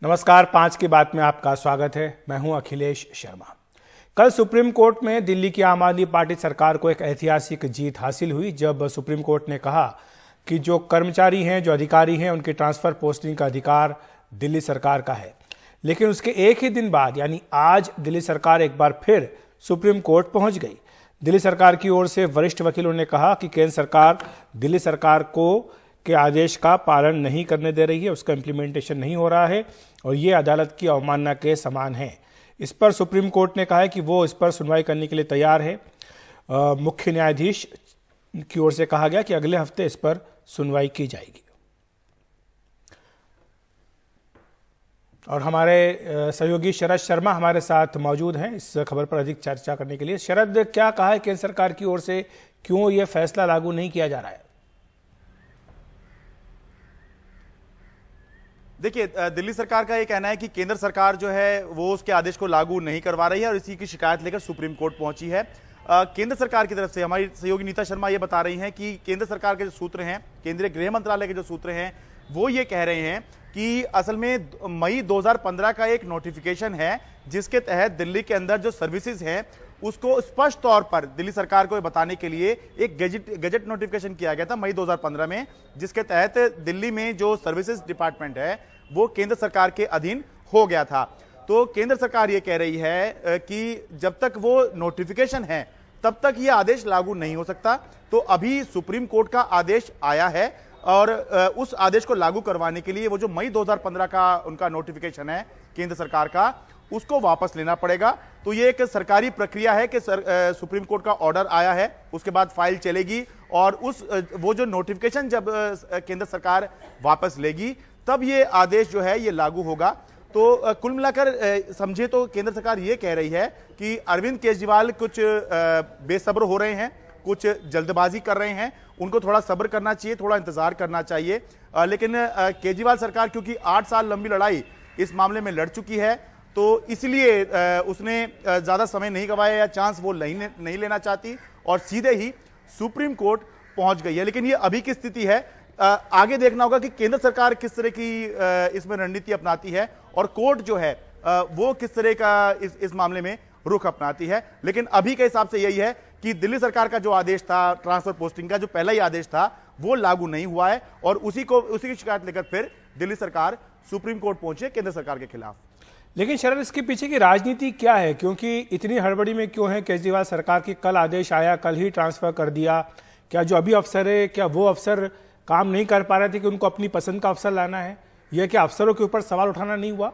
नमस्कार, 5 की बात में आपका स्वागत है। मैं हूं अखिलेश शर्मा। कल सुप्रीम कोर्ट में दिल्ली की आम आदमी पार्टी सरकार को एक ऐतिहासिक जीत हासिल हुई जब सुप्रीम कोर्ट ने कहा कि जो कर्मचारी हैं, जो अधिकारी हैं, उनकी ट्रांसफर पोस्टिंग का अधिकार दिल्ली सरकार का है। लेकिन उसके एक ही दिन बाद यानी आज दिल्ली सरकार एक बार फिर सुप्रीम कोर्ट पहुंच गई। दिल्ली सरकार की ओर से वरिष्ठ वकीलों ने कहा कि केंद्र सरकार दिल्ली सरकार के आदेश का पालन नहीं करने दे रही है, उसका इम्प्लीमेंटेशन नहीं हो रहा है और ये अदालत की अवमानना के समान है। इस पर सुप्रीम कोर्ट ने कहा है कि वो इस पर सुनवाई करने के लिए तैयार है। मुख्य न्यायाधीश की ओर से कहा गया कि अगले हफ्ते इस पर सुनवाई की जाएगी। और हमारे सहयोगी शरद शर्मा हमारे साथ मौजूद हैं इस खबर पर अधिक चर्चा करने के लिए। शरद, क्या कहा है केंद्र सरकार की ओर से, क्यों यह फैसला लागू नहीं किया जा रहा है? देखिए, दिल्ली सरकार का ये कहना है कि केंद्र सरकार जो है वो उसके आदेश को लागू नहीं करवा रही है और इसी की शिकायत लेकर सुप्रीम कोर्ट पहुंची है। केंद्र सरकार की तरफ से हमारी सहयोगी नीता शर्मा ये बता रही हैं कि केंद्र सरकार के जो सूत्र हैं, केंद्रीय गृह मंत्रालय के जो सूत्र हैं, वो ये कह रहे हैं कि असल में मई 2015 का एक नोटिफिकेशन है जिसके तहत दिल्ली के अंदर जो सर्विसेज हैं उसको स्पष्ट तौर पर दिल्ली सरकार को बताने के लिए एक गजट नोटिफिकेशन किया गया था मई 2015 में, जिसके तहत दिल्ली में जो सर्विसेज डिपार्टमेंट है वो केंद्र सरकार के अधीन हो गया था। तो केंद्र सरकार ये कह रही है कि जब तक वो नोटिफिकेशन है तब तक ये आदेश लागू नहीं हो सकता। तो अभी सुप्रीम कोर्ट का आदेश आया है और उस आदेश को लागू करवाने के लिए वो जो मई 2015 का उनका नोटिफिकेशन है केंद्र सरकार का, उसको वापस लेना पड़ेगा। तो ये एक सरकारी प्रक्रिया है कि सुप्रीम कोर्ट का ऑर्डर आया है, उसके बाद फाइल चलेगी और वो जो नोटिफिकेशन जब केंद्र सरकार वापस लेगी तब ये आदेश जो है ये लागू होगा। तो कुल मिलाकर समझे तो केंद्र सरकार ये कह रही है कि अरविंद केजरीवाल कुछ बेसब्र हो रहे हैं, कुछ जल्दबाजी कर रहे हैं, उनको थोड़ा सब्र करना चाहिए, थोड़ा इंतजार करना चाहिए। लेकिन केजरीवाल सरकार क्योंकि 8 साल लंबी लड़ाई इस मामले में लड़ चुकी है तो इसलिए उसने ज्यादा समय नहीं गंवाया या चांस वो नहीं लेना चाहती और सीधे ही सुप्रीम कोर्ट पहुंच गई है। लेकिन ये अभी की स्थिति है, आगे देखना होगा कि केंद्र सरकार किस तरह की इसमें रणनीति अपनाती है और कोर्ट जो है वो किस तरह का इस मामले में रुख अपनाती है। लेकिन अभी के हिसाब से यही है कि दिल्ली सरकार का जो आदेश था ट्रांसफर पोस्टिंग का, जो पहला ही आदेश था, वो लागू नहीं हुआ है और उसी की शिकायत लेकर फिर दिल्ली सरकार सुप्रीम कोर्ट पहुंची है केंद्र सरकार के खिलाफ। लेकिन शरद, इसके पीछे की राजनीति क्या है? क्योंकि इतनी हड़बड़ी में क्यों है केजरीवाल सरकार की? कल आदेश आया, कल ही ट्रांसफर कर दिया। क्या जो अभी अफसर है, क्या वो अफसर काम नहीं कर पा रहे थे कि उनको अपनी पसंद का अफसर लाना है? यह क्या अफसरों के ऊपर सवाल उठाना नहीं हुआ?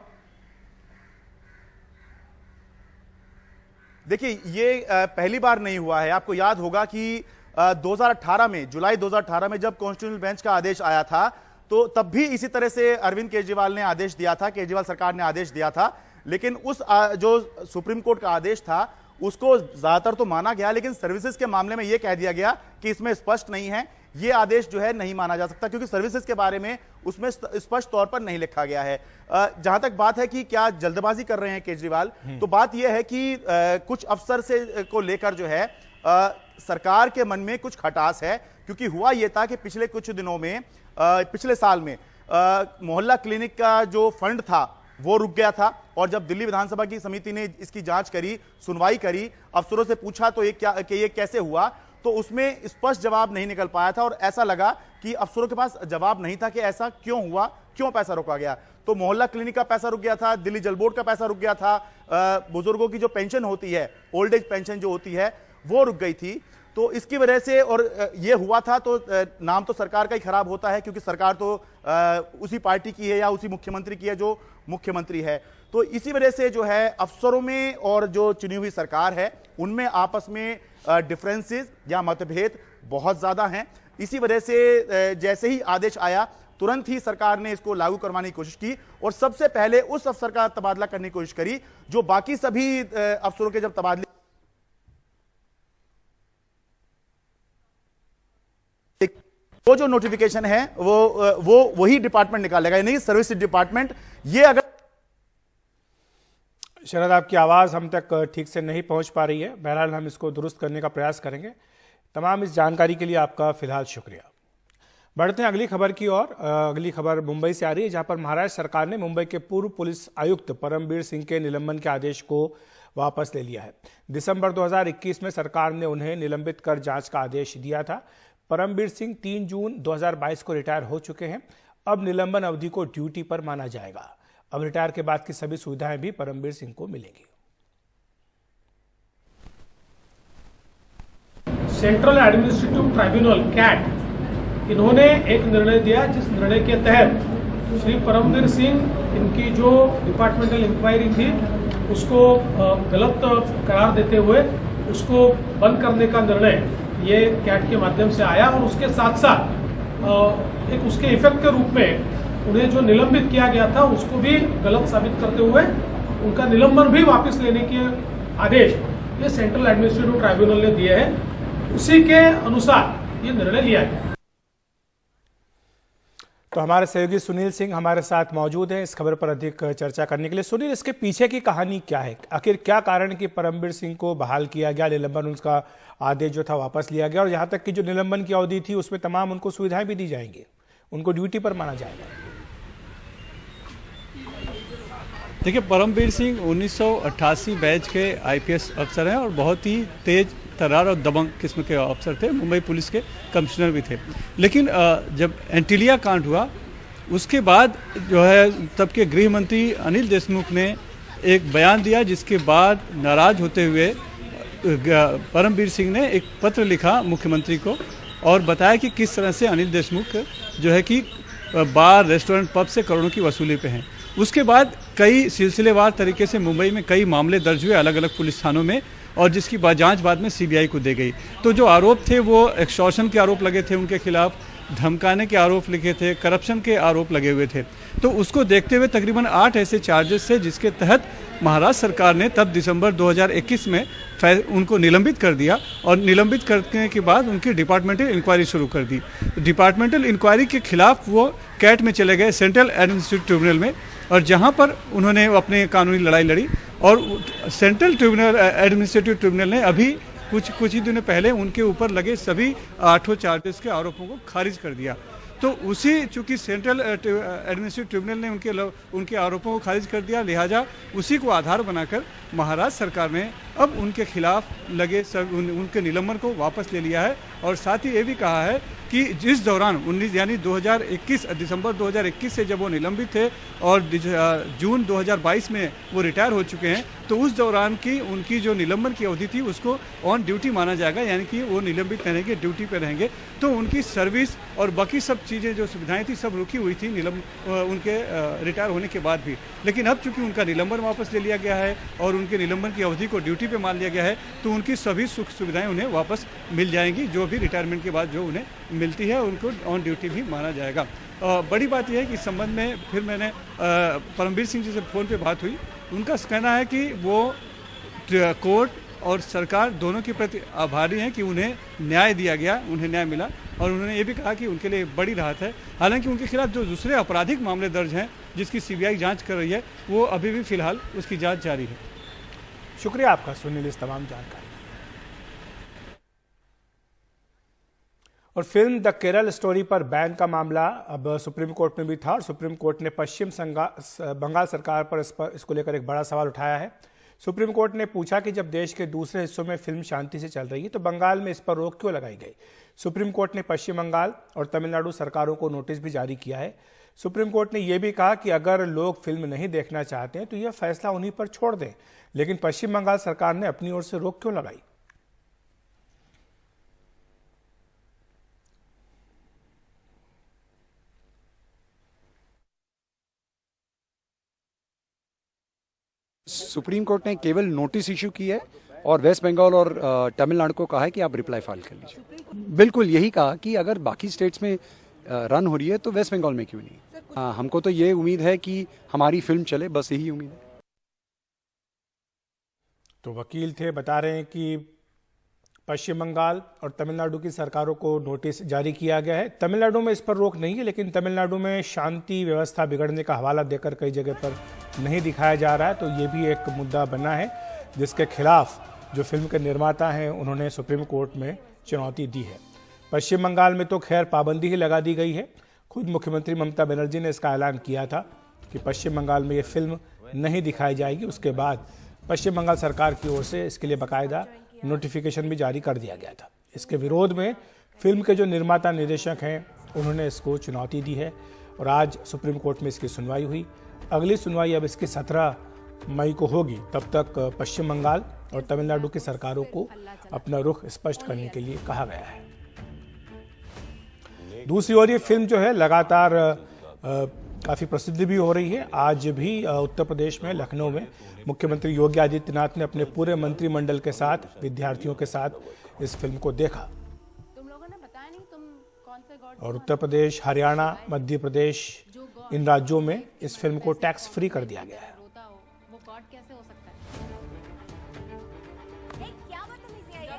देखिए, ये पहली बार नहीं हुआ है। आपको याद होगा कि 2018 में, जुलाई 2018 में जब कॉन्स्टिट्यूशनल बेंच का आदेश आया था तो तब भी इसी तरह से अरविंद केजरीवाल ने आदेश दिया था, केजरीवाल सरकार ने आदेश दिया था। लेकिन उस जो सुप्रीम कोर्ट का आदेश था उसको ज्यादातर तो माना गया, लेकिन सर्विसेज के मामले में यह कह दिया गया कि इसमें स्पष्ट नहीं है, यह आदेश जो है नहीं माना जा सकता क्योंकि सर्विसेज के बारे में उसमें स्पष्ट तौर पर नहीं लिखा गया है। जहां तक बात है कि क्या जल्दबाजी कर रहे हैं केजरीवाल, तो बात यह है कि कुछ अफसर से को लेकर जो है सरकार के मन में कुछ खटास है। क्योंकि हुआ यह था कि पिछले कुछ दिनों में, पिछले साल में मोहल्ला क्लिनिक का जो फंड था वो रुक गया था और जब दिल्ली विधानसभा की समिति ने इसकी जांच करी, सुनवाई करी, अफसरों से पूछा तो ये कैसे हुआ, तो उसमें स्पष्ट जवाब नहीं निकल पाया था और ऐसा लगा कि अफसरों के पास जवाब नहीं था कि ऐसा क्यों हुआ, क्यों पैसा रोका गया। तो मोहल्ला क्लिनिक का पैसा रुक गया था, दिल्ली जल बोर्ड का पैसा रुक गया था, बुजुर्गों की जो पेंशन होती है, ओल्ड एज पेंशन जो होती है, वो रुक गई थी। तो इसकी वजह से, और ये हुआ था तो नाम तो सरकार का ही खराब होता है क्योंकि सरकार तो उसी पार्टी की है या उसी मुख्यमंत्री की है जो मुख्यमंत्री है। तो इसी वजह से जो है अफसरों में और जो चुनी हुई सरकार है उनमें आपस में डिफरेंसेस या मतभेद बहुत ज्यादा हैं। इसी वजह से जैसे ही आदेश आया तुरंत ही सरकार ने इसको लागू करवाने की कोशिश की और सबसे पहले उस अफसर का तबादला करने की कोशिश करी जो बाकी सभी अफसरों के जब तबादले वो जो नोटिफिकेशन है वो वही डिपार्टमेंट निकालेगा, नहीं सर्विस डिपार्टमेंट। ये अगर शरद, आपकी आवाज हम तक ठीक से नहीं पहुंच पा रही है, बहरहाल हम इसको दुरुस्त करने का प्रयास करेंगे। तमाम इस जानकारी के लिए आपका फिलहाल शुक्रिया। बढ़ते हैं अगली खबर की ओर। अगली खबर मुंबई से आ रही है, जहां पर महाराष्ट्र सरकार ने मुंबई के पूर्व पुलिस आयुक्त परमबीर सिंह के निलंबन के आदेश को वापस ले लिया है। दिसंबर 2021 में सरकार ने उन्हें निलंबित कर जांच का आदेश दिया था। परमबीर सिंह 3 जून 2022 को रिटायर हो चुके हैं। अब निलंबन अवधि को ड्यूटी पर माना जाएगा। अब रिटायर के बाद की सभी सुविधाएं भी परमबीर सिंह को मिलेंगी। सेंट्रल एडमिनिस्ट्रेटिव ट्राइब्यूनल कैट इन्होंने एक निर्णय दिया, जिस निर्णय के तहत श्री परमबीर सिंह, इनकी जो डिपार्टमेंटल इंक्वायरी थी उसको गलत करार देते हुए उसको बंद करने का निर्णय ये कैट के माध्यम से आया। और उसके साथ साथ एक उसके इफेक्ट के रूप में उन्हें जो निलंबित किया गया था उसको भी गलत साबित करते हुए उनका निलंबन भी वापस लेने के आदेश ये सेंट्रल एडमिनिस्ट्रेटिव ट्राइब्यूनल ने दिए हैं। उसी के अनुसार ये निर्णय लिया गया। तो हमारे सहयोगी सुनील सिंह हमारे साथ मौजूद हैं इस खबर पर अधिक चर्चा करने के लिए। सुनील, इसके पीछे की कहानी क्या है? आखिर क्या कारण कि परमबीर सिंह को बहाल किया गया, निलंबन उनका आदेश जो था वापस लिया गया, और यहाँ तक कि जो निलंबन की अवधि थी उसमें तमाम उनको सुविधाएं भी दी जाएंगी, उनको ड्यूटी पर माना जाएगा? देखिए, परमबीर सिंह 1988 बैच के IPS अफसर हैं और बहुत ही तेज तर्रार और दबंग किस्म के अफसर थे। मुंबई पुलिस के कमिश्नर भी थे। लेकिन जब एंटीलिया कांड हुआ उसके बाद जो है तब के गृह मंत्री अनिल देशमुख ने एक बयान दिया, जिसके बाद नाराज होते हुए परमबीर सिंह ने एक पत्र लिखा मुख्यमंत्री को और बताया कि किस तरह से अनिल देशमुख जो है कि बार, रेस्टोरेंट, पब से करोड़ों की वसूली पे हैं। उसके बाद कई सिलसिलेवार तरीके से मुंबई में कई मामले दर्ज हुए अलग अलग पुलिस थानों में, और जिसकी जांच बाद में CBI को दी गई। तो जो आरोप थे वो एक्सटॉर्शन के आरोप लगे थे उनके खिलाफ, धमकाने के आरोप लिखे थे, करप्शन के आरोप लगे हुए थे। तो उसको देखते हुए तकरीबन 8 ऐसे चार्जेस थे, जिसके तहत महाराष्ट्र सरकार ने तब दिसंबर 2021 में उनको निलंबित कर दिया। और निलंबित करने के बाद उनकी डिपार्टमेंटल इंक्वायरी शुरू कर दी। डिपार्टमेंटल इंक्वायरी के खिलाफ वो कैट में चले गए, सेंट्रल एडमिनिस्ट्रेटिव ट्रिब्यूनल में, और जहां पर उन्होंने अपनी कानूनी लड़ाई लड़ी। और सेंट्रल ट्रिब्यूनल, एडमिनिस्ट्रेटिव ट्रिब्यूनल ने अभी कुछ ही दिनों पहले उनके ऊपर लगे सभी 8 चार्जेस के आरोपों को खारिज कर दिया। तो उसी चूंकि सेंट्रल एडमिनिस्ट्रेटिव ट्रिब्यूनल ने उनके आरोपों को खारिज कर दिया, लिहाजा उसी को आधार बनाकर महाराष्ट्र सरकार ने अब उनके खिलाफ लगे उनके निलंबन को वापस ले लिया है। और साथ ही ये भी कहा है कि जिस दौरान 19 यानी 2021 दिसंबर 2021 से जब वो निलंबित थे और जून 2022 में वो रिटायर हो चुके हैं, तो उस दौरान की उनकी जो निलंबन की अवधि थी उसको ऑन ड्यूटी माना जाएगा, यानी कि वो निलंबित रहेंगे, ड्यूटी पे रहेंगे। तो उनकी सर्विस और बाकी सब चीज़ें जो सुविधाएं थी सब रुकी हुई थी उनके रिटायर होने के बाद भी। लेकिन अब चूंकि उनका निलंबन वापस ले लिया गया है और उनके निलंबन की अवधि को ड्यूटी पे मान लिया गया है, तो उनकी सभी सुख सुविधाएं उन्हें वापस मिल जाएंगी, जो भी रिटायरमेंट के बाद जो उन्हें मिलती है उनको ऑन ड्यूटी भी माना जाएगा। बड़ी बात यह है कि इस संबंध में फिर मैंने परमबीर सिंह जी से फ़ोन पे बात हुई। उनका कहना है कि वो कोर्ट और सरकार दोनों के प्रति आभारी हैं कि उन्हें न्याय दिया गया, उन्हें न्याय मिला। और उन्होंने ये भी कहा कि उनके लिए बड़ी राहत है। हालांकि उनके खिलाफ जो दूसरे आपराधिक मामले दर्ज हैं जिसकी CBI जांच कर रही है, वो अभी भी फिलहाल उसकी जांच जारी है। शुक्रिया आपका सुनील इस तमाम जानकारी। और फिल्म द केरल स्टोरी पर बैन का मामला अब सुप्रीम कोर्ट में भी था और सुप्रीम कोर्ट ने पश्चिम बंगाल सरकार पर इसको लेकर एक बड़ा सवाल उठाया है। सुप्रीम कोर्ट ने पूछा कि जब देश के दूसरे हिस्सों में फिल्म शांति से चल रही है तो बंगाल में इस पर रोक क्यों लगाई गई। सुप्रीम कोर्ट ने पश्चिम बंगाल और तमिलनाडु सरकारों को नोटिस भी जारी किया है। सुप्रीम कोर्ट ने यह भी कहा कि अगर लोग फिल्म नहीं देखना चाहते हैं तो यह फैसला उन्हीं पर छोड़ दें, लेकिन पश्चिम बंगाल सरकार ने अपनी ओर से रोक क्यों लगाई। सुप्रीम कोर्ट ने केवल नोटिस इशू की है और वेस्ट बंगाल और तमिलनाडु को कहा है कि आप रिप्लाई फाइल कर लीजिए। बिल्कुल यही कहा कि अगर बाकी स्टेट्स में रन हो रही है तो वेस्ट बंगाल में क्यों नहीं। हमको तो ये उम्मीद है कि हमारी फिल्म चले, बस यही उम्मीद है। तो वकील थे, बता रहे हैं कि पश्चिम बंगाल और तमिलनाडु की सरकारों को नोटिस जारी किया गया है। तमिलनाडु में इस पर रोक नहीं है, लेकिन तमिलनाडु में शांति व्यवस्था बिगड़ने का हवाला देकर कई जगह पर नहीं दिखाया जा रहा है। तो ये भी एक मुद्दा बना है जिसके खिलाफ जो फिल्म के निर्माता हैं उन्होंने सुप्रीम कोर्ट में चुनौती दी है। पश्चिम बंगाल में तो खैर पाबंदी ही लगा दी गई है। खुद मुख्यमंत्री ममता बनर्जी ने इसका ऐलान किया था कि पश्चिम बंगाल में ये फिल्म नहीं दिखाई जाएगी। उसके बाद पश्चिम बंगाल सरकार की ओर से इसके लिए बाकायदा नोटिफिकेशन भी जारी कर दिया गया था। इसके विरोध में फिल्म के जो निर्माता निर्देशक हैं उन्होंने इसको चुनौती दी है और आज सुप्रीम कोर्ट में इसकी सुनवाई हुई। अगली सुनवाई अब इसकी 17 मई को होगी। तब तक पश्चिम बंगाल और तमिलनाडु की सरकारों को अपना रुख स्पष्ट करने के लिए कहा गया है। दूसरी ओर ये फिल्म जो है लगातार काफ़ी प्रसिद्ध भी हो रही है। आज भी उत्तर प्रदेश में लखनऊ में मुख्यमंत्री योगी आदित्यनाथ ने अपने पूरे मंत्रिमंडल के साथ विद्यार्थियों के साथ इस फिल्म को देखा। तुम लोगों ने बताया नहीं तुम कौन से गॉड और उत्तर प्रदेश, हरियाणा, मध्य प्रदेश, इन राज्यों में इस फिल्म को टैक्स फ्री कर दिया गया है। रोता हो वो गॉड कैसे हो सकता है? क्या बदतमीजी है ये?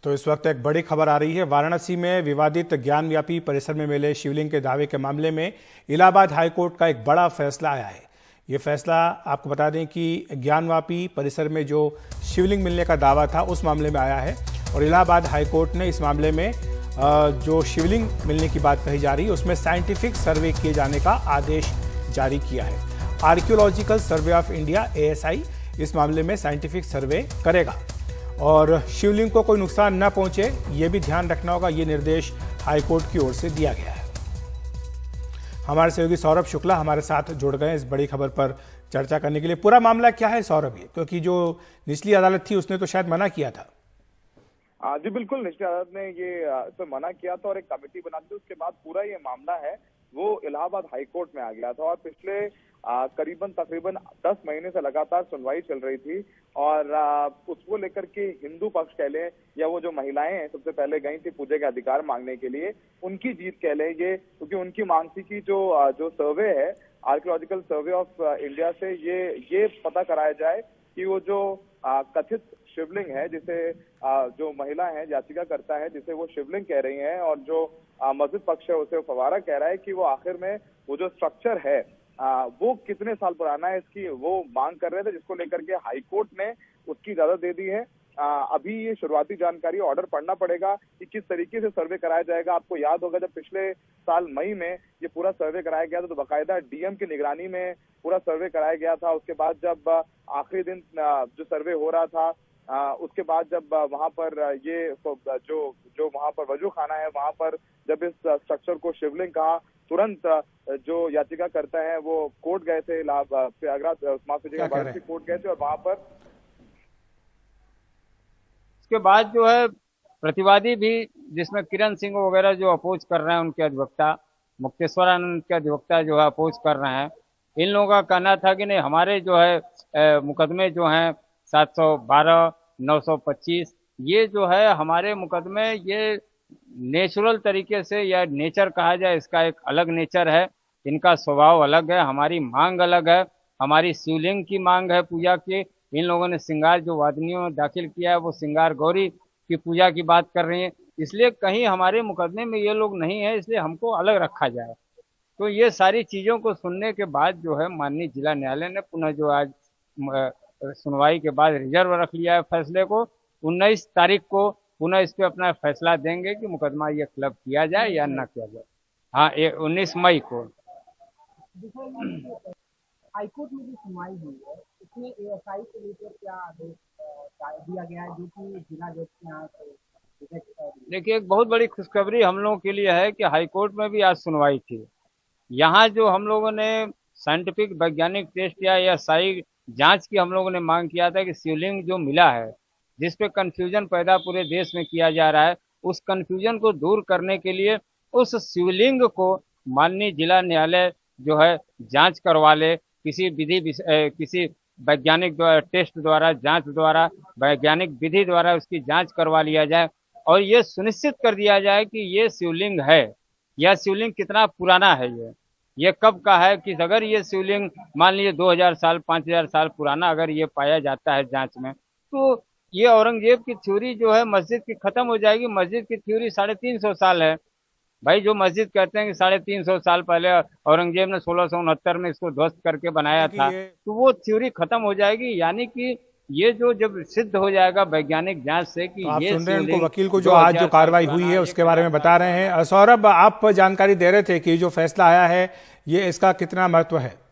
तो इस वक्त एक बड़ी खबर आ रही है। वाराणसी में विवादित ज्ञानव्यापी परिसर में मिले शिवलिंग के दावे के मामले में इलाहाबाद हाईकोर्ट का एक बड़ा फैसला आया है। ये फैसला आपको बता दें कि ज्ञानव्यापी परिसर में जो शिवलिंग मिलने का दावा था उस मामले में आया है और इलाहाबाद हाईकोर्ट ने इस मामले में जो शिवलिंग मिलने की बात कही जा रही है उसमें साइंटिफिक सर्वे किए जाने का आदेश जारी किया है। Archaeological survey of India ASI इस मामले में साइंटिफिक सर्वे करेगा और शिवलिंग को कोई नुकसान न पहुंचे ये भी ध्यान रखना होगा। ये निर्देश हाईकोर्ट की ओर से दिया गया है। हमारे सहयोगी सौरभ शुक्ला हमारे साथ जुड़ गए इस बड़ी खबर पर चर्चा करने के लिए। पूरा मामला क्या है सौरभ? ये क्योंकि जो निचली अदालत थी उसने तो शायद मना किया था। जी बिल्कुल, निचली अदालत ने ये तो मना किया था और एक कमेटी बना दी। उसके बाद पूरा ये मामला है वो इलाहाबाद हाईकोर्ट में आ गया था और पिछले तकरीबन 10 महीने से लगातार सुनवाई चल रही थी और उसको लेकर के हिंदू पक्ष कह लें या वो जो महिलाएं हैं सबसे पहले गई थी पूजा के अधिकार मांगने के लिए, उनकी जीत कह लें ये, क्योंकि उनकी मांग थी कि जो सर्वे है आर्कियोलॉजिकल सर्वे ऑफ इंडिया से ये पता कराया जाए कि वो जो कथित शिवलिंग है जिसे जो महिला है याचिका करता है जिसे वो शिवलिंग कह रही हैं और जो मस्जिद पक्ष है उसे फवारा कह रहा है कि वो आखिर में वो जो स्ट्रक्चर है वो कितने साल पुराना है इसकी वो मांग कर रहे थे, जिसको लेकर के हाईकोर्ट ने उसकी इजाजत दे दी है। अभी ये शुरुआती जानकारी ऑर्डर पढ़ना पड़ेगा कि किस तरीके से सर्वे कराया जाएगा। आपको याद होगा जब पिछले साल मई में ये पूरा सर्वे कराया गया था तो बाकायदा डीएम की निगरानी में पूरा सर्वे कराया गया था। उसके बाद जब आखिरी दिन जो सर्वे हो रहा था उसके बाद जब वहां पर ये जो वहां पर वजू खाना है वहां पर जब इस स्ट्रक्चर को शिवलिंग कहा, तुरंत जो याचिका करता है वो कोर्ट गए थे, प्रयागराज वाराणसी कोर्ट गए थे और वहां पर उसके बाद जो है प्रतिवादी भी जिसमें किरण सिंह वगैरह जो अपोज कर रहे हैं उनके अधिवक्ता मुक्तेश्वरानंद के अधिवक्ता जो है अपोज कर रहे हैं। इन लोगों का कहना था कि नहीं हमारे जो है मुकदमे जो हैं 712, 925 ये जो है हमारे मुकदमे ये नेचुरल तरीके से या नेचर कहा जाए इसका एक अलग नेचर है, इनका स्वभाव अलग है, हमारी मांग अलग है, हमारी शिवलिंग की मांग है पूजा की। इन लोगों ने श्रृंगार जो वादनियों में दाखिल किया है वो श्रृंगार गौरी की पूजा की बात कर रही है, इसलिए कहीं हमारे मुकदमे में ये लोग नहीं है इसलिए हमको अलग रखा जाए। तो ये सारी चीज़ों को सुनने के बाद जो है माननीय जिला न्यायालय ने पुनः जो आज सुनवाई के बाद रिजर्व रख लिया है फैसले को। 19 तारीख को पुनः इस पे अपना फैसला देंगे कि मुकदमा ये क्लब किया जाए या न किया जाए। हाँ 19 मई को हाईकोर्ट में जो सुनवाई हुई है उसमें ASI को लेकर क्या आदेश दिया गया है जो कि जिला जज के यहाँ से? देखिए एक बहुत बड़ी खुशखबरी हम लोगों के लिए है कि हाईकोर्ट में भी आज सुनवाई थी। यहाँ जो हम लोगों ने साइंटिफिक वैज्ञानिक टेस्ट या ASI जांच की हम लोगों ने मांग किया था कि शिवलिंग जो मिला है जिसपे कंफ्यूजन पैदा पूरे देश में किया जा रहा है उस कंफ्यूजन को दूर करने के लिए उस शिवलिंग को माननीय जिला न्यायालय जो है जांच करवा ले, किसी वैज्ञानिक टेस्ट द्वारा जांच द्वारा वैज्ञानिक विधि द्वारा उसकी जांच करवा लिया जाए और ये सुनिश्चित कर दिया जाए कि ये शिवलिंग है या शिवलिंग कितना पुराना है, ये कब का है। कि अगर ये शिवलिंग मान लीजिए 2000 साल 5000 साल पुराना अगर ये पाया जाता है जांच में तो ये औरंगजेब की थ्योरी जो है मस्जिद की खत्म हो जाएगी। मस्जिद की थ्योरी 350 साल है भाई। जो मस्जिद कहते हैं कि 350 साल पहले औरंगजेब ने 1669 में इसको ध्वस्त करके बनाया था, तो वो थ्योरी खत्म हो जाएगी। यानी कि ये जो जब सिद्ध हो जाएगा वैज्ञानिक जांच से कि तो ये आप सुन रहे हैं उनको, शिवलिंग वकील को जो आज जो कार्रवाई हुई है उसके बारे में बता रहे हैं। सौरभ, आप जानकारी दे रहे थे कि जो फैसला आया है ये इसका कितना महत्व है?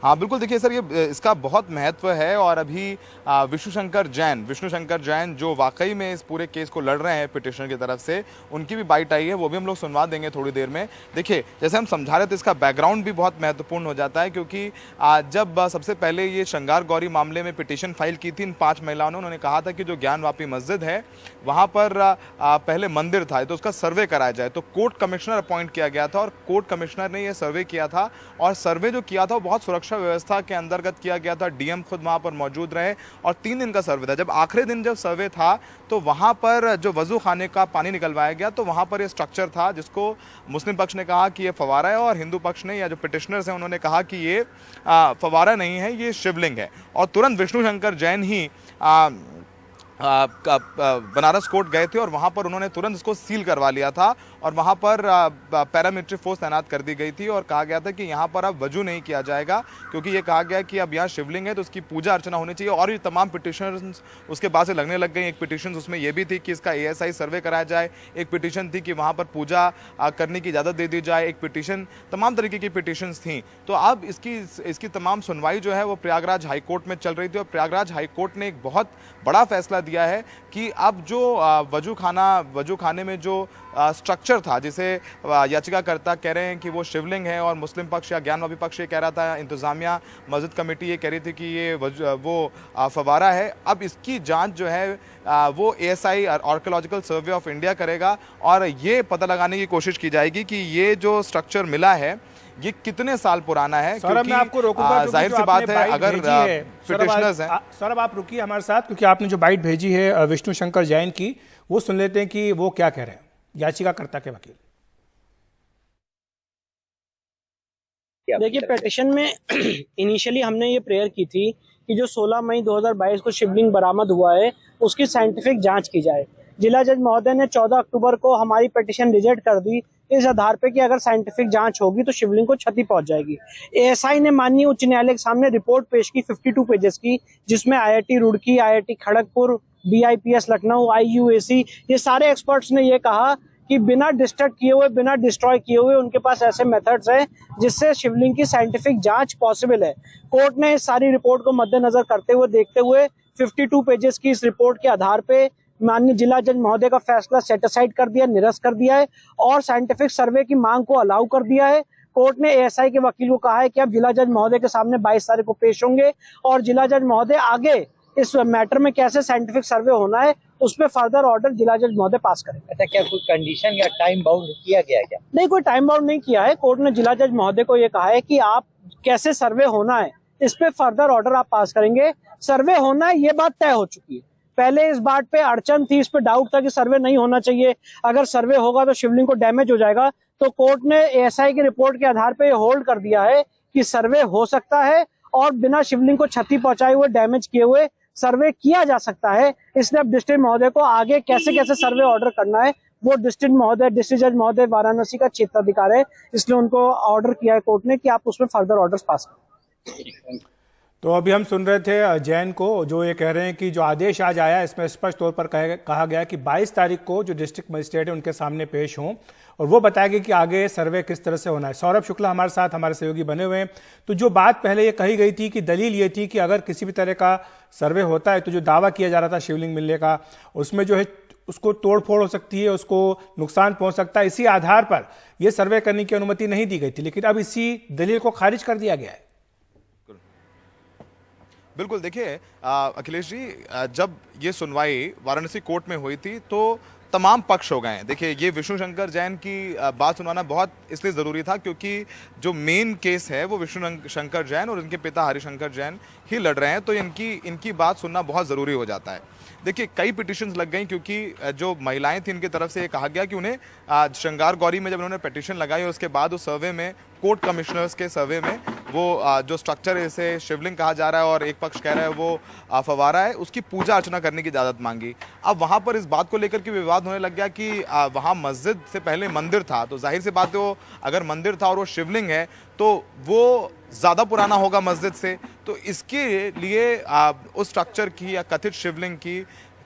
हाँ बिल्कुल, देखिए सर, ये इसका बहुत महत्व है। और अभी विष्णु शंकर जैन जो वाकई में इस पूरे केस को लड़ रहे हैं पिटिशनर की तरफ से, उनकी भी बाइट आई है, वो भी हम लोग सुनवा देंगे थोड़ी देर में। देखिए, जैसे हम समझा रहे थे, इसका बैकग्राउंड भी बहुत महत्वपूर्ण हो जाता है, क्योंकि जब सबसे पहले ये श्रृंगार गौरी मामले में पिटिशन फाइल की थी इन 5 महिलाओं ने, उन्होंने कहा था कि जो ज्ञानवापी मस्जिद है वहाँ पर पहले मंदिर था, तो उसका सर्वे कराया जाए। तो कोर्ट कमिश्नर अपॉइंट किया गया था और कोर्ट कमिश्नर ने यह सर्वे किया था, और सर्वे जो किया था वो बहुत सुरक्षा व्यवस्था के अंतर्गत किया गया था। डीएम खुद वहां पर मौजूद रहे और 3 दिन का सर्वे था। जब आखिरी दिन जब सर्वे था तो वहां पर जो वजू खाने का पानी निकलवाया गया, तो वहां पर ये स्ट्रक्चर था जिसको मुस्लिम पक्ष ने कहा कि ये फवारा है, और हिंदू पक्ष ने या जो पिटिशनर्स हैं उन्होंने कहा कि ये फवारा नहीं है, ये शिवलिंग है। और तुरंत विष्णु शंकर जैन ही बनारस कोर्ट गए थे और वहां पर उन्होंने तुरंत इसको सील करवा लिया था, और वहां पर पैरामिलिट्री फोर्स तैनात कर दी गई थी, और कहा गया था कि यहां पर अब वजू नहीं किया जाएगा, क्योंकि ये कहा गया कि अब यहाँ शिवलिंग है तो उसकी पूजा अर्चना होनी चाहिए। और ये तमाम पिटिशंस उसके बाद से लगने लग गई। एक पिटिशन उसमें यह भी थी कि इसका ASI सर्वे कराया जाए, एक पिटिशन थी कि वहां पर पूजा करने की इजाज़त दे दी जाए, एक पिटिशन, तमाम तरीके की पिटिशंस थी। तो अब इसकी तमाम सुनवाई जो है वो प्रयागराज हाईकोर्ट में चल रही थी, और प्रयागराज हाईकोर्ट ने एक बहुत बड़ा फैसला दिया है कि अब जो वजू खाने में जो स्ट्रक्चर था, जिसे याचिकाकर्ता कह रहे हैं कि वो शिवलिंग है, और मुस्लिम पक्ष या ज्ञानवापी पक्ष ये कह रहा था, इंतजामिया मस्जिद कमेटी ये कह रही थी कि ये वो फवारा है। अब इसकी जांच जो है वो ASI archaeological survey of India करेगा, और ये पता लगाने की कोशिश की जाएगी कि ये जो स्ट्रक्चर मिला है ये कितने साल पुराना है। सौरभ, मैं आपको रोकूंगा, जाहिर सी बात है, अगर पिटिशनर्स हैं। सौरभ, आप रुकिए हमारे साथ, क्योंकि आपने जो बाइट भेजी है विष्णु शंकर जैन की, वो सुन लेते हैं कि वो क्या कह रहे हैं, याचिकाकर्ता के वकील। देखिए, पिटिशन में इनिशियली हमने ये प्रेयर की थी कि जो 16 मई 2022 को शिवलिंग बरामद हुआ है उसकी साइंटिफिक जांच की जाए। जिला जज महोदय ने 14 अक्टूबर को हमारी पिटिशन रिजेक्ट कर दी, इस आधार पे कि अगर साइंटिफिक जांच होगी तो शिवलिंग को क्षति पहुंच जाएगी। ASI ने माननीय उच्च न्यायालय के सामने रिपोर्ट पेश की 52 पेजेस की, जिसमें IIT Roorkee, IIT Kharagpur, BIPS Lucknow, IUAC, ये सारे एक्सपर्ट्स ने ये कहा कि बिना डिस्ट्रक्ट किए हुए, बिना डिस्ट्रॉय किए हुए उनके पास ऐसे मेथड्स हैं जिससे शिवलिंग की साइंटिफिक जांच पॉसिबल है। कोर्ट ने इस सारी रिपोर्ट को मद्देनजर करते हुए, देखते हुए 52 पेजेस की इस रिपोर्ट के आधार पे माननीय जिला जज महोदय का फैसला सेट असाइड कर दिया, निरस्त कर दिया है, और साइंटिफिक सर्वे की मांग को अलाउ कर दिया है। कोर्ट ने ASI के वकील को कहा है कि अब जिला जज महोदय के सामने 22 तारीख को पेश होंगे, और जिला जज महोदय आगे इस मैटर में कैसे साइंटिफिक सर्वे होना है उस पर फर्दर ऑर्डर जिला जज महोदय पास करेंगे। अच्छा, क्या कोई कंडीशन या टाइम बाउंड किया गया क्या? नहीं, कोई टाइम बाउंड नहीं किया है। कोर्ट ने जिला जज महोदय को ये कहा है कि आप कैसे सर्वे होना है इस पे फर्दर ऑर्डर आप पास करेंगे। सर्वे होना है ये बात तय हो चुकी है। पहले इस बात पे अड़चन थी, इस पे डाउट था कि सर्वे नहीं होना चाहिए, अगर सर्वे होगा तो शिवलिंग को डैमेज हो जाएगा। तो कोर्ट ने ASI की रिपोर्ट के आधार पे होल्ड कर दिया है कि सर्वे हो सकता है और बिना शिवलिंग को क्षति पहुंचाए हुए, डैमेज किए हुए सर्वे किया जा सकता है। इसलिए अब डिस्ट्रिक्ट महोदय को आगे कैसे कैसे सर्वे ऑर्डर करना है वो डिस्ट्रिक्ट जज महोदय वाराणसी का क्षेत्राधिकार है, इसलिए उनको ऑर्डर किया है कोर्ट ने कि आप उसमें फर्दर ऑर्डर्स पास करें। तो अभी हम सुन रहे थे जैन को, जो ये कह रहे हैं कि जो आदेश आज आया इसमें स्पष्ट तौर पर कहा गया कि 22 तारीख को जो डिस्ट्रिक्ट मजिस्ट्रेट है उनके सामने पेश हों और वो बताएगी कि आगे सर्वे किस तरह से होना है। सौरभ शुक्ला हमारे साथ, हमारे सहयोगी बने हुए हैं। तो जो बात पहले ये कही गई थी कि दलील ये थी कि अगर किसी भी तरह का सर्वे होता है तो जो दावा किया जा रहा था शिवलिंग मिलने का, उसमें जो है उसको तोड़फोड़ हो सकती है, उसको नुकसान पहुंच सकता है, इसी आधार पर यह सर्वे करने की अनुमति नहीं दी गई थी। लेकिन अब इसी दलील को खारिज कर दिया गया है। बिल्कुल, देखिए अखिलेश जी, जब ये सुनवाई वाराणसी कोर्ट में हुई थी तो तमाम पक्ष हो गए हैं। देखिए, ये विष्णु शंकर जैन की बात सुनवाना बहुत इसलिए ज़रूरी था क्योंकि जो मेन केस है वो विष्णु शंकर जैन और इनके पिता हरिशंकर जैन ही लड़ रहे हैं, तो इनकी बात सुनना बहुत ज़रूरी हो जाता है। देखिए, कई पिटिशंस लग गई क्योंकि जो महिलाएं थी इनकी तरफ से ये कहा गया कि उन्हें श्रृंगार गौरी में जब उन्होंने पिटिशन लगाई और उसके बाद उस सर्वे में कोर्ट कमिश्नर्स के सर्वे में वो जो स्ट्रक्चर है इसे शिवलिंग कहा जा रहा है और एक पक्ष कह रहा है वो फव्वारा है, उसकी पूजा अर्चना करने की इजाज़त मांगी। अब वहाँ पर इस बात को लेकर के विवाद होने लग गया कि वहाँ मस्जिद से पहले मंदिर था, तो जाहिर सी बात है वो अगर मंदिर था और वो शिवलिंग है तो वो ज़्यादा पुराना होगा मस्जिद से, तो इसके लिए उस स्ट्रक्चर की या कथित शिवलिंग की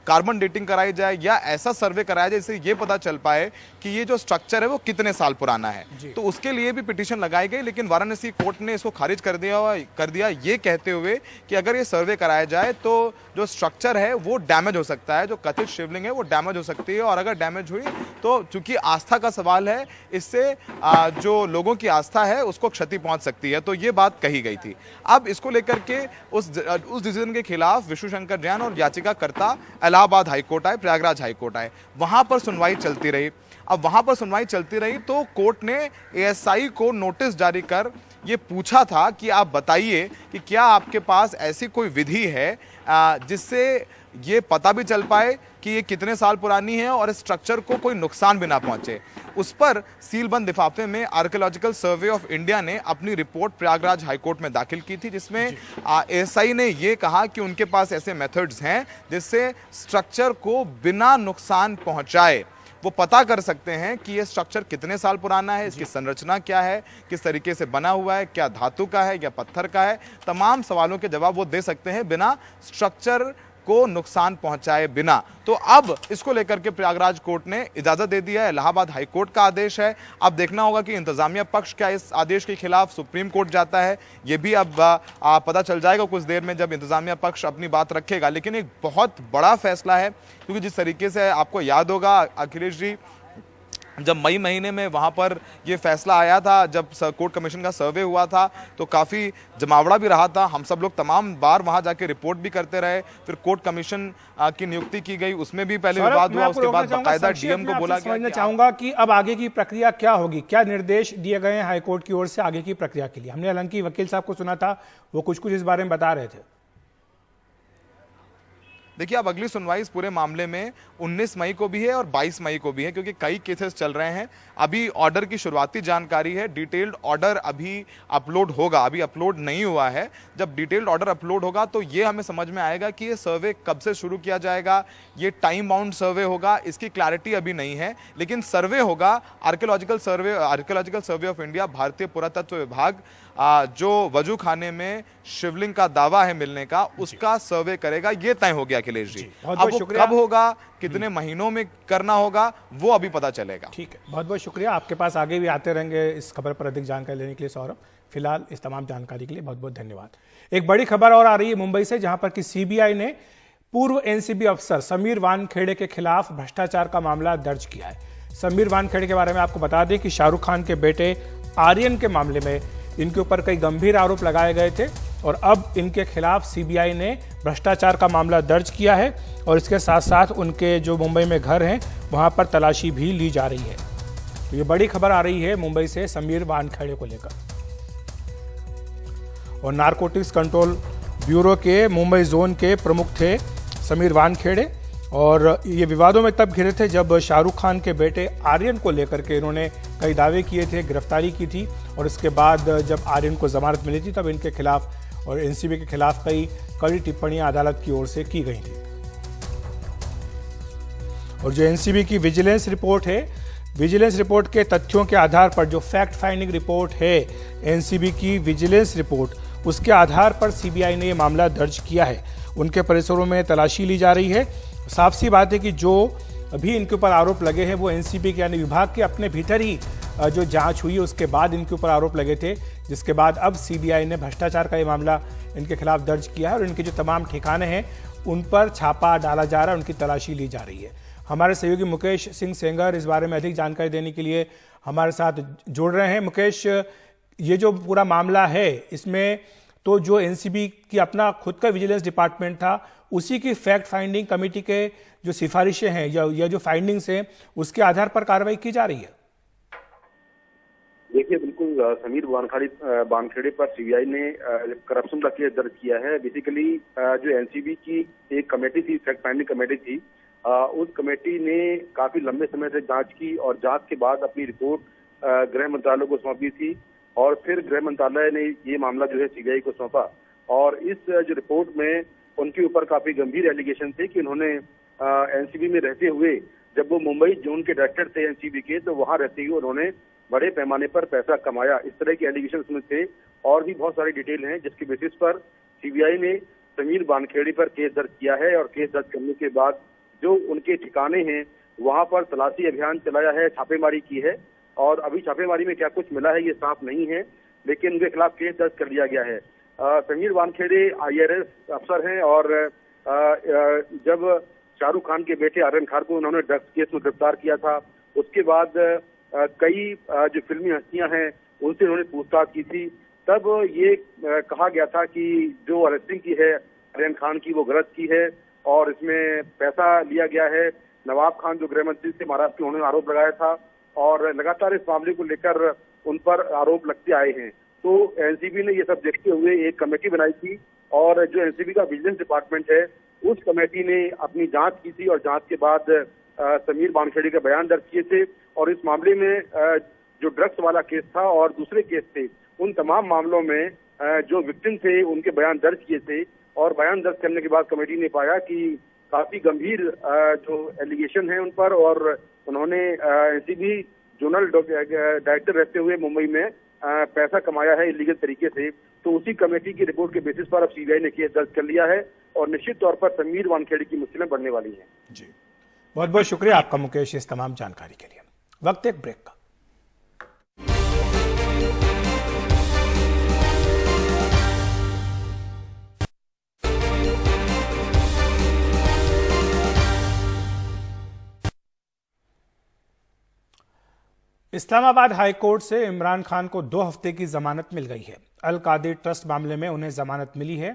कार्बन डेटिंग कराई जाए या ऐसा सर्वे कराया जाए जिससे ये पता चल पाए कि ये जो स्ट्रक्चर है वो कितने साल पुराना है। तो उसके लिए भी पिटीशन लगाई गई, लेकिन वाराणसी कोर्ट ने इसको खारिज कर दिया ये कहते हुए कि अगर ये सर्वे कराया जाए तो जो स्ट्रक्चर है वो डैमेज हो सकता है, जो कथित शिवलिंग है वो डैमेज हो सकती है, और अगर डैमेज हुई तो चूंकि आस्था का सवाल है, इससे जो लोगों की आस्था है उसको क्षति पहुंच सकती है, तो ये बात कही गई थी। अब इसको लेकर के उस डिसीजन के खिलाफ विष्णु शंकर जैन और याचिकाकर्ता इलाहाबाद हाईकोर्ट आए, प्रयागराज हाईकोर्ट आए, वहां पर सुनवाई चलती रही। अब वहां पर सुनवाई चलती रही तो कोर्ट ने एएसआई को नोटिस जारी कर ये पूछा था कि आप बताइए कि क्या आपके पास ऐसी कोई विधि है जिससे ये पता भी चल पाए कि ये कितने साल पुरानी है और इस स्ट्रक्चर को कोई नुकसान भी ना पहुंचे। उस पर सीलबंद लिफाफे में आर्कियोलॉजिकल सर्वे ऑफ इंडिया ने अपनी रिपोर्ट प्रयागराज हाईकोर्ट में दाखिल की थी, जिसमें एएसआई ने ये कहा कि उनके पास ऐसे मेथड्स हैं जिससे स्ट्रक्चर को बिना नुकसान पहुंचाए वो पता कर सकते हैं कि ये स्ट्रक्चर कितने साल पुराना है, इसकी संरचना क्या है, किस तरीके से बना हुआ है, क्या धातु का है या पत्थर का है। तमाम सवालों के जवाब वो दे सकते हैं बिना स्ट्रक्चर को नुकसान पहुंचाए बिना। तो अब इसको लेकर के प्रयागराज कोर्ट ने इजाजत दे दिया है, इलाहाबाद हाईकोर्ट का आदेश है। अब देखना होगा कि इंतजामिया पक्ष क्या इस आदेश के खिलाफ सुप्रीम कोर्ट जाता है, ये भी अब पता चल जाएगा कुछ देर में जब इंतजामिया पक्ष अपनी बात रखेगा। लेकिन एक बहुत बड़ा फैसला है, क्योंकि जिस तरीके से आपको याद होगा अखिलेश जी, जब मई महीने में वहां पर ये फैसला आया था, जब कोर्ट कमीशन का सर्वे हुआ था तो काफ़ी जमावड़ा भी रहा था। हम सब लोग तमाम बार वहां जाके रिपोर्ट भी करते रहे, फिर कोर्ट कमीशन की नियुक्ति की गई, उसमें भी पहले विवाद हुआ, उसके बाद बाकायदा डीएम को बोला गया। समझना चाहूंगा कि अब आगे की प्रक्रिया क्या होगी, क्या निर्देश दिए गए हैं हाईकोर्ट की ओर से आगे की प्रक्रिया के लिए। हमने हालांकि वकील साहब को सुना था, वो कुछ इस बारे में बता रहे थे। देखिए, अब अगली सुनवाई इस पूरे मामले में 19 मई को भी है और 22 मई को भी है, क्योंकि कई केसेस चल रहे हैं। अभी ऑर्डर की शुरुआती जानकारी है, डिटेल्ड ऑर्डर अभी अपलोड होगा, अभी अपलोड नहीं हुआ है। जब डिटेल्ड ऑर्डर अपलोड होगा तो ये हमें समझ में आएगा कि ये सर्वे कब से शुरू किया जाएगा, ये टाइम बाउंड सर्वे होगा, इसकी क्लैरिटी अभी नहीं है। लेकिन सर्वे होगा, आर्कियोलॉजिकल सर्वे ऑफ इंडिया, भारतीय पुरातत्व विभाग जो वजू खाने में शिवलिंग का दावा है मिलने का, उसका सर्वे करेगा। ये तय हो गया अखिलेश जी। अब वो कब होगा, कितने महीनों में करना होगा, वो अभी पता चलेगा। ठीक है, बहुत बहुत शुक्रिया। आपके पास आगे भी आते रहेंगे इस खबर पर अधिक जानकारी लेने के लिए सौरभ। फिलहाल इस तमाम जानकारी के लिए बहुत बहुत धन्यवाद। एक बड़ी खबर और आ रही है मुंबई से, जहां पर कि सीबीआई ने पूर्व एनसीबी अफसर समीर वानखेड़े के खिलाफ भ्रष्टाचार का मामला दर्ज किया है। समीर वानखेड़े के बारे में आपको बता दें कि शाहरुख खान के बेटे आर्यन के मामले में इनके ऊपर कई गंभीर आरोप लगाए गए थे और अब इनके खिलाफ सीबीआई ने भ्रष्टाचार का मामला दर्ज किया है और इसके साथ साथ उनके जो मुंबई में घर हैं वहां पर तलाशी भी ली जा रही है। तो ये बड़ी खबर आ रही है मुंबई से समीर वानखेड़े को लेकर। और नारकोटिक्स कंट्रोल ब्यूरो के मुंबई जोन के प्रमुख थे समीर वानखेड़े, और ये विवादों में तब घिरे थे जब शाहरुख खान के बेटे आर्यन को लेकर के इन्होंने कई दावे किए थे, गिरफ्तारी की थी, और इसके बाद जब आर्यन को जमानत मिली थी तब इनके खिलाफ और एनसीबी के खिलाफ कई कड़ी टिप्पणियां अदालत की ओर से की गई थी। और जो एनसीबी की विजिलेंस रिपोर्ट है, विजिलेंस रिपोर्ट के तथ्यों के आधार पर, जो फैक्ट फाइंडिंग रिपोर्ट है एनसीबी की विजिलेंस रिपोर्ट, उसके आधार पर सीबीआई ने यह मामला दर्ज किया है। उनके परिसरों में तलाशी ली जा रही है। साफ सी बात है कि जो अभी इनके ऊपर आरोप लगे हैं वो एनसीबी के यानी विभाग के अपने भीतर ही जो जांच हुई उसके बाद इनके ऊपर आरोप लगे थे, जिसके बाद अब सीबीआई ने भ्रष्टाचार का ये मामला इनके खिलाफ दर्ज किया है और इनके जो तमाम ठिकाने हैं उन पर छापा डाला जा रहा है, उनकी तलाशी ली जा रही है। हमारे सहयोगी मुकेश सिंह सेंगर इस बारे में अधिक जानकारी देने के लिए हमारे साथ जुड़ रहे हैं। मुकेश, ये जो पूरा मामला है इसमें तो जो एनसीबी की अपना खुद का विजिलेंस डिपार्टमेंट था उसी की फैक्ट फाइंडिंग कमेटी के जो सिफारिशें हैं या जो फाइंडिंग्स हैं उसके आधार पर कार्रवाई की जा रही है। देखिए, बिल्कुल समीर वानखेड़े पर सीबीआई ने करप्शन का केस दर्ज किया है। बेसिकली जो एनसीबी की एक कमेटी थी, फैक्ट फाइंडिंग कमेटी थी, उस कमेटी ने काफी लंबे समय से जांच की और जांच के बाद अपनी रिपोर्ट गृह मंत्रालय को सौंपी थी। और फिर गृह मंत्रालय ने ये मामला जो है सीबीआई को सौंपा। और इस जो रिपोर्ट में उनके ऊपर काफी गंभीर एलिगेशन थे कि उन्होंने एनसीबी में रहते हुए, जब वो मुंबई जोन के डायरेक्टर थे एनसीबी के, तो वहां रहते हुए उन्होंने बड़े पैमाने पर पैसा कमाया। इस तरह के एलिगेशन उसमें थे और भी बहुत सारी डिटेल हैं, जिसके बेसिस पर सीबीआई ने समीर वानखेड़े पर केस दर्ज किया है। और केस दर्ज करने के बाद जो उनके ठिकाने हैं वहां पर तलाशी अभियान चलाया है, छापेमारी की है। और अभी छापेमारी में क्या कुछ मिला है ये साफ नहीं है, लेकिन उनके खिलाफ केस दर्ज कर लिया गया है। समीर वानखेड़े IRS अफसर हैं और जब शाहरुख खान के बेटे आर्यन खान को उन्होंने ड्रग्स केस में गिरफ्तार किया था, उसके बाद कई जो फिल्मी हस्तियां हैं उनसे उन्होंने पूछताछ की थी। तब ये कहा गया था कि जो अरेस्टिंग की है आर्यन खान की वो गलत की है और इसमें पैसा लिया गया है। नवाब खान जो गृह मंत्री थे महाराष्ट्र के, उन्होंने आरोप लगाया था और लगातार इस मामले को लेकर उन पर आरोप लगते आए हैं। तो एनसीबी ने ये सब देखते हुए एक कमेटी बनाई थी और जो एनसीबी का विजिलेंस डिपार्टमेंट है उस कमेटी ने अपनी जांच की थी और जांच के बाद समीर वानखेड़े का बयान दर्ज किए थे। और इस मामले में जो ड्रग्स वाला केस था और दूसरे केस थे, उन तमाम मामलों में जो विक्टिम थे उनके बयान दर्ज किए थे। और बयान दर्ज करने के बाद कमेटी ने पाया कि काफी गंभीर जो एलिगेशन है उन पर, और उन्होंने एनसीबी जोनल डायरेक्टर रहते हुए मुंबई में पैसा कमाया है इलीगल तरीके से। तो उसी कमेटी की रिपोर्ट के बेसिस पर अब सीबीआई ने केस दर्ज कर लिया है और निश्चित तौर पर समीर वानखेड़े की मुश्किलें बढ़ने वाली हैं। जी, बहुत बहुत शुक्रिया आपका मुकेश इस तमाम जानकारी के लिए। वक्त एक ब्रेक का। इस्लामाबाद हाई कोर्ट से इमरान खान को 2 हफ्ते की जमानत मिल गई है। अल कादिर ट्रस्ट मामले में उन्हें जमानत मिली है।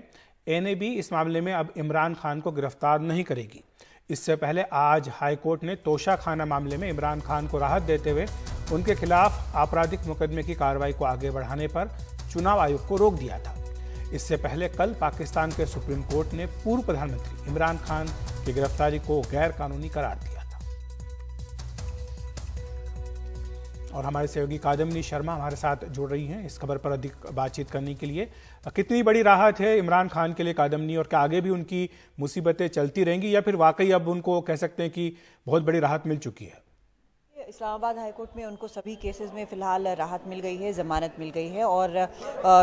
एनएबी इस मामले में अब इमरान खान को गिरफ्तार नहीं करेगी। इससे पहले आज हाई कोर्ट ने तोशा खाना मामले में इमरान खान को राहत देते हुए उनके खिलाफ आपराधिक मुकदमे की कार्रवाई को आगे बढ़ाने पर चुनाव आयोग को रोक दिया था। इससे पहले कल पाकिस्तान के सुप्रीम कोर्ट ने पूर्व प्रधानमंत्री इमरान खान की गिरफ्तारी को गैर कानूनी करार दिया था। और हमारे सहयोगी कादम्बिनी शर्मा हमारे साथ जुड़ रही हैं इस खबर पर अधिक बातचीत करने के लिए। कितनी बड़ी राहत है इमरान खान के लिए कादम्बिनी, और क्या आगे भी उनकी मुसीबतें चलती रहेंगी या फिर वाकई अब उनको कह सकते हैं कि बहुत बड़ी राहत मिल चुकी है? इस्लामाबाद हाईकोर्ट में उनको सभी केसेस में फ़िलहाल राहत मिल गई है, ज़मानत मिल गई है। और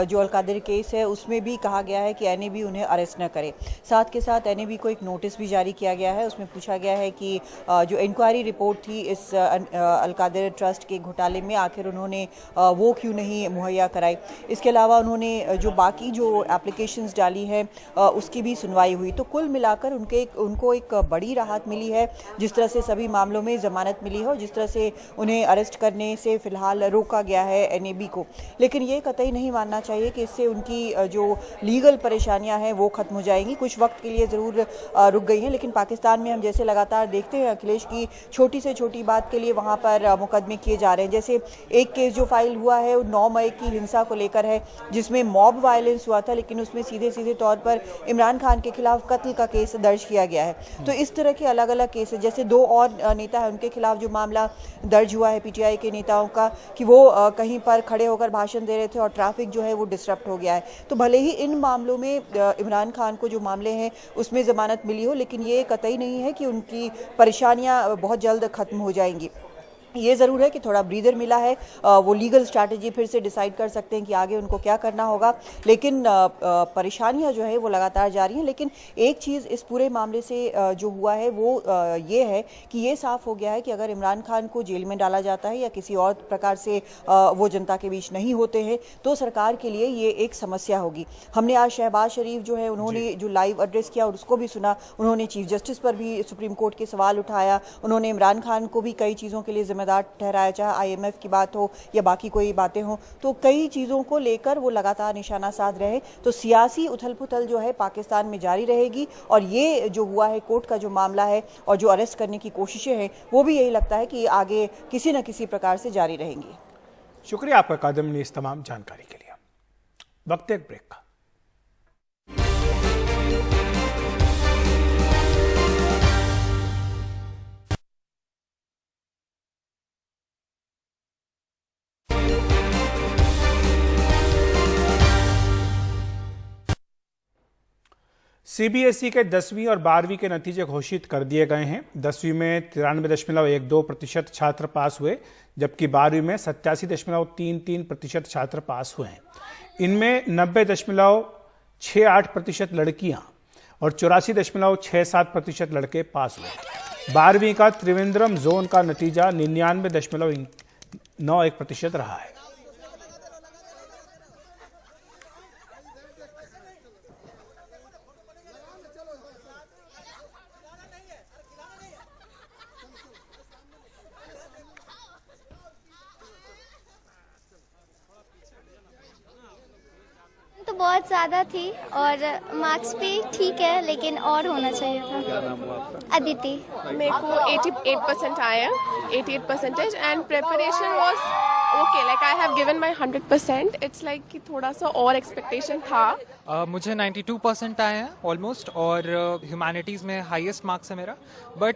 जो अल कादिर केस है उसमें भी कहा गया है कि एनएबी उन्हें अरेस्ट न करे। साथ के साथ एनएबी को एक नोटिस भी जारी किया गया है। उसमें पूछा गया है कि जो इंक्वायरी रिपोर्ट थी इस अल कादिर ट्रस्ट के घोटाले में, आखिर उन्होंने वो क्यों नहीं मुहैया कराई। इसके अलावा उन्होंने जो बाकी जो एप्लीकेशंस डाली है उसकी भी सुनवाई हुई। तो कुल मिलाकर उनको एक बड़ी राहत मिली है, जिस तरह से सभी मामलों में ज़मानत मिली है और जिस तरह से उन्हें अरेस्ट करने से फिलहाल रोका गया है एनएबी को। लेकिन ये कतई नहीं मानना चाहिए कि इससे उनकी जो लीगल परेशानियां हैं वो खत्म हो जाएंगी। कुछ वक्त के लिए ज़रूर रुक गई हैं, लेकिन पाकिस्तान में हम जैसे लगातार देखते हैं अखिलेश की छोटी से छोटी बात के लिए वहाँ पर मुकदमे किए जा रहे हैं। जैसे एक केस जो फाइल हुआ है वो 9 मई की हिंसा को लेकर है, जिसमें मॉब वायलेंस हुआ था, लेकिन उसमें सीधे सीधे तौर पर इमरान खान के खिलाफ कत्ल का केस दर्ज किया गया है। तो इस तरह के अलग अलग केसेस, जैसे 2 और नेता हैं उनके खिलाफ जो मामला दर्ज हुआ है पीटीआई के नेताओं का कि वो कहीं पर खड़े होकर भाषण दे रहे थे और ट्रैफिक जो है वो डिसरप्ट हो गया है। तो भले ही इन मामलों में इमरान खान को जो मामले हैं उसमें ज़मानत मिली हो, लेकिन ये कतई नहीं है कि उनकी परेशानियां बहुत जल्द खत्म हो जाएंगी। ये ज़रूर है कि थोड़ा ब्रीदर मिला है, वो लीगल स्ट्रैटेजी फिर से डिसाइड कर सकते हैं कि आगे उनको क्या करना होगा। लेकिन परेशानियां जो है वो लगातार जारी हैं। लेकिन एक चीज़ इस पूरे मामले से जो हुआ है वो ये है कि ये साफ़ हो गया है कि अगर इमरान खान को जेल में डाला जाता है या किसी और प्रकार से वो जनता के बीच नहीं होते हैं तो सरकार के लिए ये एक समस्या होगी। हमने आज शहबाज शरीफ जो है उन्होंने जो लाइव एड्रेस किया और उसको भी सुना। उन्होंने चीफ जस्टिस पर भी सुप्रीम कोर्ट के सवाल उठाया। उन्होंने इमरान खान को भी कई चीज़ों के लिए जिम्मेदार ठहराया, चाहे आईएमएफ की बात हो या बाकी कोई बातें हो। तो कई चीज़ों को लेकर वो लगातार निशाना साध रहे। तो सियासी उथल पुथल जो है पाकिस्तान में जारी रहेगी और ये जो हुआ है कोर्ट का जो मामला है और जो अरेस्ट करने की कोशिशें हैं वो भी यही लगता है कि आगे किसी न किसी प्रकार से जारी रहेंगी। शुक्रिया आपका कादम्बिनी इस तमाम जानकारी के लिए। वक्त एक ब्रेक का। सीबीएसई के 10वीं और 12वीं के नतीजे घोषित कर दिए गए हैं। 10वीं में 93.12% छात्र पास हुए, जबकि 12वीं में 87.33% छात्र पास हुए हैं। इनमें 90.68% लड़कियां और 84.67% लड़के पास हुए। 12वीं का त्रिवेंद्रम जोन का नतीजा 99.91% रहा है। तो बहुत ज़्यादा थी और मार्क्स भी ठीक है, लेकिन और होना चाहिए था। क्या नाम हुआ आपका? अदिति। मेरे को 88% आया, 88% and preparation was okay, like I have given my 100%। It's like कि थोड़ा सा और एक्सपेक्टेशन था। मुझे 92% आए हैं ऑलमोस्ट, और ह्यूमैनिटीज़ में हाईएस्ट मार्क्स है मेरा। बट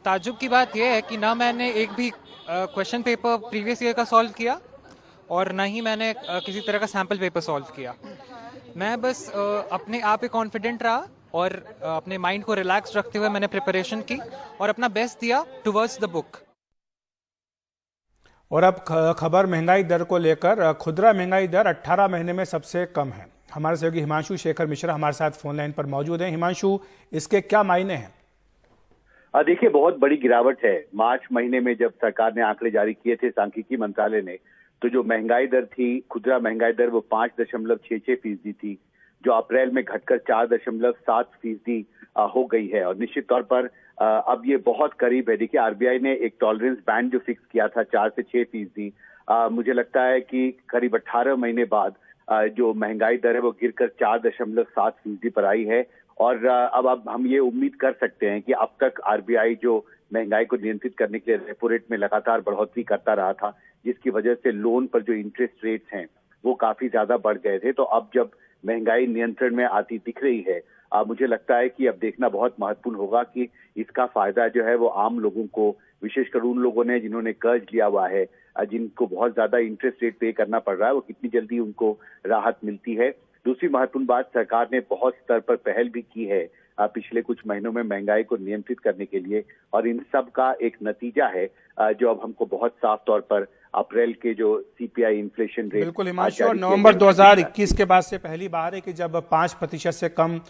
ताज्जुब की बात यह है कि ना मैंने एक भी क्वेश्चन पेपर प्रीवियस ईयर का सॉल्व किया और ना ही मैंने किसी तरह का सैम्पल पेपर सॉल्व किया। मैं बस अपने आप ही कॉन्फिडेंट रहा और अपने माइंड को रिलैक्स रखते हुए मैंने प्रिपरेशन की और अपना बेस्ट दिया टुवर्ड्स द बुक। और अब खबर महंगाई दर को लेकर। खुदरा महंगाई दर 18 महीने में सबसे कम है। हमारे सहयोगी हिमांशु शेखर मिश्रा हमारे साथ फोन लाइन पर मौजूद हैं। हिमांशु, इसके क्या मायने हैं? देखिए, बहुत बड़ी गिरावट है। मार्च महीने में जब सरकार ने आंकड़े जारी किए थे सांख्यिकी मंत्रालय ने, तो जो महंगाई दर थी, खुदरा महंगाई दर, वो 5.66% थी, जो अप्रैल में घटकर 4.7% हो गई है। और निश्चित तौर पर अब ये बहुत करीब है। देखिए, आरबीआई ने एक टॉलरेंस बैंड जो फिक्स किया था 4 से 6%, मुझे लगता है कि करीब 18 महीने बाद जो महंगाई दर है वो गिरकर 4.7% पर आई है। और अब हम ये उम्मीद कर सकते हैं कि अब तक आरबीआई जो महंगाई को नियंत्रित करने के लिए रेपो रेट में लगातार बढ़ोतरी करता रहा था, जिसकी वजह से लोन पर जो इंटरेस्ट रेट्स हैं वो काफी ज्यादा बढ़ गए थे। तो अब जब महंगाई नियंत्रण में आती दिख रही है, मुझे लगता है कि अब देखना बहुत महत्वपूर्ण होगा कि इसका फायदा जो है वो आम लोगों को, विशेषकर उन लोगों ने जिन्होंने कर्ज लिया हुआ है, जिनको बहुत ज्यादा इंटरेस्ट रेट पे करना पड़ रहा है, वो कितनी जल्दी उनको राहत मिलती है। दूसरी महत्वपूर्ण बात, सरकार ने बहुत स्तर पर पहल भी की है पिछले कुछ महीनों में महंगाई को नियंत्रित करने के लिए, और इन सब का एक नतीजा है जो अब हमको बहुत साफ तौर पर अप्रैल के जो सीपीआई इन्फ्लेशन रेट, बिल्कुल हिमांशु, और नवंबर 2021 के बाद से पहली बार है कि जब 5% से कम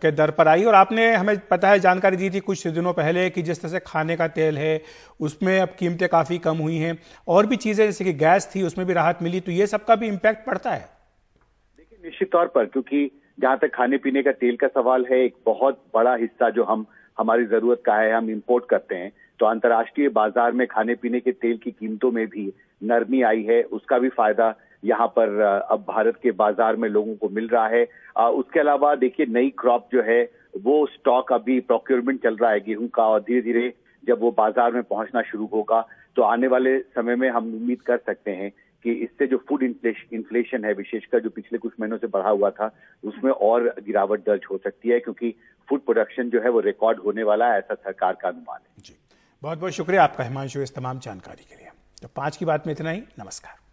के दर पर आई। और आपने हमें पता है, जानकारी दी थी कुछ दिनों पहले कि जिस तरह से खाने का तेल है उसमें अब कीमतें काफी कम हुई हैं, और भी चीजें जैसे कि गैस थी उसमें भी राहत मिली, तो ये सबका भी इम्पैक्ट पड़ता है। देखिए, निश्चित तौर पर, क्योंकि जहां तक खाने पीने का तेल का सवाल है, एक बहुत बड़ा हिस्सा जो हमारी जरूरत का है, हम इंपोर्ट करते हैं। तो अंतर्राष्ट्रीय बाजार में खाने पीने के तेल की कीमतों में भी नरमी आई है, उसका भी फायदा यहाँ पर अब भारत के बाजार में लोगों को मिल रहा है। उसके अलावा देखिए, नई क्रॉप जो है वो स्टॉक अभी प्रोक्योरमेंट चल रहा है गेहूं का, और धीरे धीरे जब वो बाजार में पहुंचना शुरू होगा तो आने वाले समय में हम उम्मीद कर सकते हैं कि इससे जो फूड इन्फ्लेशन है, विशेषकर जो पिछले कुछ महीनों से बढ़ा हुआ था, उसमें और गिरावट दर्ज हो सकती है, क्योंकि फूड प्रोडक्शन जो है वो रिकॉर्ड होने वाला है, ऐसा सरकार का अनुमान है। जी, बहुत बहुत शुक्रिया आपका हिमांशु इस तमाम जानकारी के लिए। तो 5 की बात में इतना ही। नमस्कार।